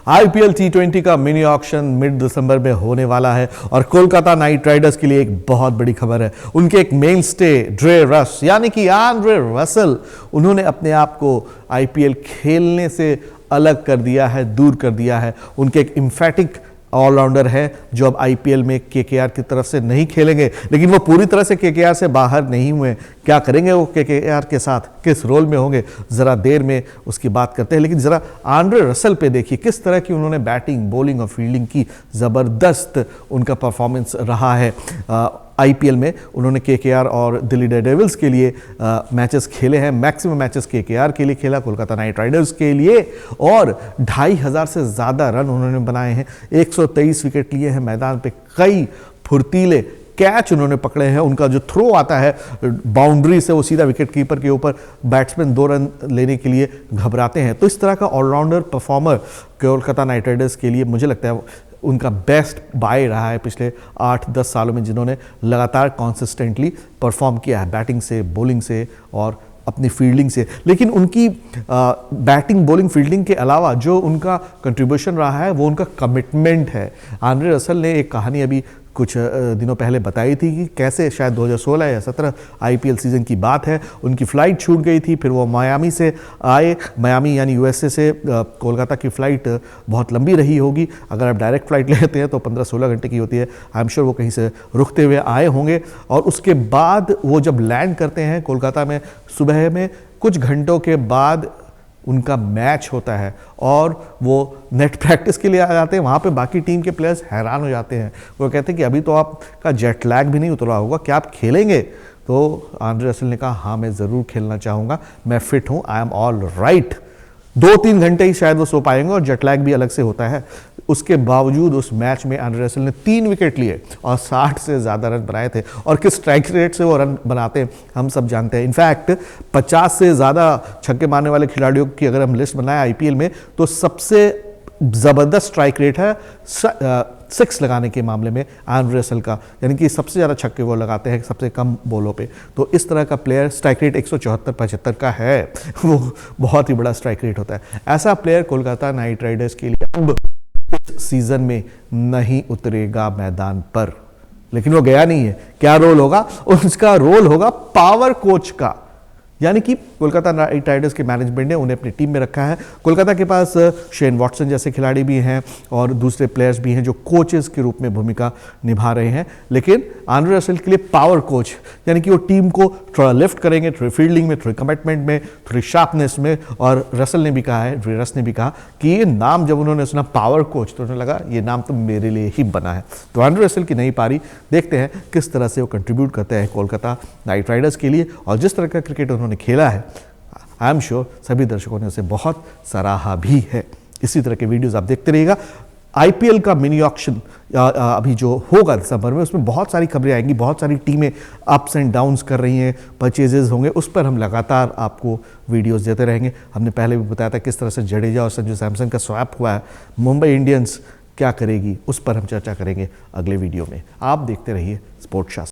IPL T20 का mini auction mid दिसंबर में होने वाला है और कोलकाता नाइट राइडर्स के लिए एक बहुत बड़ी खबर है। उनके एक मेन स्टे ड्रे रश यानी कि आंद्रे रसल, उन्होंने अपने आप को आईपीएल खेलने से अलग कर दिया है, दूर कर दिया है। उनके एक इम्फेटिक ऑलराउंडर है जो अब आईपीएल में केकेआर की तरफ से नहीं खेलेंगे, लेकिन वो पूरी तरह से केकेआर से बाहर नहीं हुए। क्या करेंगे वो केकेआर के साथ, किस रोल में होंगे, ज़रा देर में उसकी बात करते हैं। लेकिन ज़रा आंद्रे रसल पे देखिए किस तरह की उन्होंने बैटिंग, बॉलिंग और फील्डिंग की, ज़बरदस्त उनका परफॉर्मेंस रहा है। आईपीएल में उन्होंने केकेआर और दिल्ली डेयरडेविल्स के लिए मैचेस खेले हैं। मैक्सिमम मैचेस केकेआर के लिए खेला, कोलकाता नाइट राइडर्स के लिए, और 2500 से ज़्यादा रन उन्होंने बनाए हैं। 123 विकेट लिए हैं मैदान पे, कई फुर्तीले कैच उन्होंने पकड़े हैं। उनका जो थ्रो आता है बाउंड्री से, वो सीधा विकेट कीपर के ऊपर, बैट्समैन 2 रन लेने के लिए घबराते हैं। तो इस तरह का allrounder performer Kolkata knight riders के लिए मुझे लगता है उनका बेस्ट बाय रहा है पिछले 8-10 सालों में, जिन्होंने लगातार कॉन्सिस्टेंटली परफॉर्म किया है बैटिंग से, बॉलिंग से और अपनी फील्डिंग से। लेकिन उनकी बैटिंग, बॉलिंग, फील्डिंग के अलावा जो उनका कंट्रीब्यूशन रहा है वो उनका कमिटमेंट है। आंद्रे रसल ने एक कहानी अभी कुछ दिनों पहले बताई थी कि कैसे शायद 2016 या 17 आईपीएल सीज़न की बात है, उनकी फ़्लाइट छूट गई थी। फिर वो मियामी से आए, मियामी यानी यूएसए से कोलकाता की फ़्लाइट बहुत लंबी रही होगी। अगर आप डायरेक्ट फ़्लाइट लेते हैं तो 15-16 घंटे की होती है। आई एम श्योर वो कहीं से रुकते हुए आए होंगे, और उसके बाद वो जब लैंड करते हैं कोलकाता में सुबह में, कुछ घंटों के बाद उनका मैच होता है और वो नेट प्रैक्टिस के लिए आ जाते हैं। वहाँ पे बाकी टीम के प्लेयर्स हैरान हो जाते हैं। वो कहते हैं कि अभी तो आपका जेट लैग भी नहीं उतरा होगा, क्या आप खेलेंगे? तो आंद्रे रसल ने कहा, हाँ मैं ज़रूर खेलना चाहूँगा, मैं फिट हूँ, आई एम ऑल राइट। 2-3 घंटे ही शायद वो सो पाएंगे, और जेट लैग भी अलग से होता है। उसके बावजूद उस मैच में आंद्रे रसल ने 3 विकेट लिए और 60 से ज़्यादा रन बनाए थे। और किस स्ट्राइक रेट से वो रन बनाते हैं हम सब जानते हैं। इनफैक्ट 50 से ज़्यादा छक्के मारने वाले खिलाड़ियों की अगर हम लिस्ट बनाए आईपीएल में, तो सबसे ज़बरदस्त स्ट्राइक रेट है 6 लगाने के मामले में आंद्रे रसल का, यानी कि सबसे ज़्यादा छक्के वो लगाते हैं सबसे कम बॉलों पे। तो इस तरह का प्लेयर, स्ट्राइक रेट 174-75 का है, वो बहुत ही बड़ा स्ट्राइक रेट होता है। ऐसा प्लेयर कोलकाता नाइट राइडर्स के लिए अब इस सीजन में नहीं उतरेगा मैदान पर। लेकिन वो गया नहीं है। क्या रोल होगा उसका? रोल होगा पावर कोच का, यानी कि कोलकाता नाइट राइडर्स के मैनेजमेंट ने उन्हें अपनी टीम में रखा है। कोलकाता के पास शेन वॉटसन जैसे खिलाड़ी भी हैं और दूसरे प्लेयर्स भी हैं जो कोचेस के रूप में भूमिका निभा रहे हैं। लेकिन आंद्रे रसल के लिए पावर कोच, यानी कि वो टीम को थोड़ा लिफ्ट करेंगे, थोड़ी फील्डिंग में, थोड़ी कमिटमेंट में, थोड़ी शार्पनेस में। और रसल ने भी कहा है, ड्रेरस ने भी कहा कि ये नाम जब उन्होंने सुना पावर कोच, तो उन्हें लगा ये नाम तो मेरे लिए ही बना है। तो आंद्रे रसल की नई पारी, देखते हैं किस तरह से वो कंट्रीब्यूट करते हैं कोलकाता नाइट राइडर्स के लिए। और जिस तरह का क्रिकेट उन्होंने खेला है, आई एम श्योर सभी दर्शकों ने उसे बहुत सराहा भी है। इसी तरह के वीडियोस आप देखते रहिएगा। आईपीएल का मिनी ऑक्शन अभी जो होगा दिसंबर में, उसमें बहुत सारी खबरें आएंगी, बहुत सारी टीमें अप्स एंड डाउन्स कर रही हैं, परचेजेस होंगे, उस पर हम लगातार आपको वीडियोस देते रहेंगे। हमने पहले भी बताया था किस तरह से जडेजा और संजू सैमसन का स्वैप हुआ है। मुंबई इंडियंस क्या करेगी, उस पर हम चर्चा करेंगे अगले वीडियो में। आप देखते रहिए स्पोर्ट्स शास्त्र।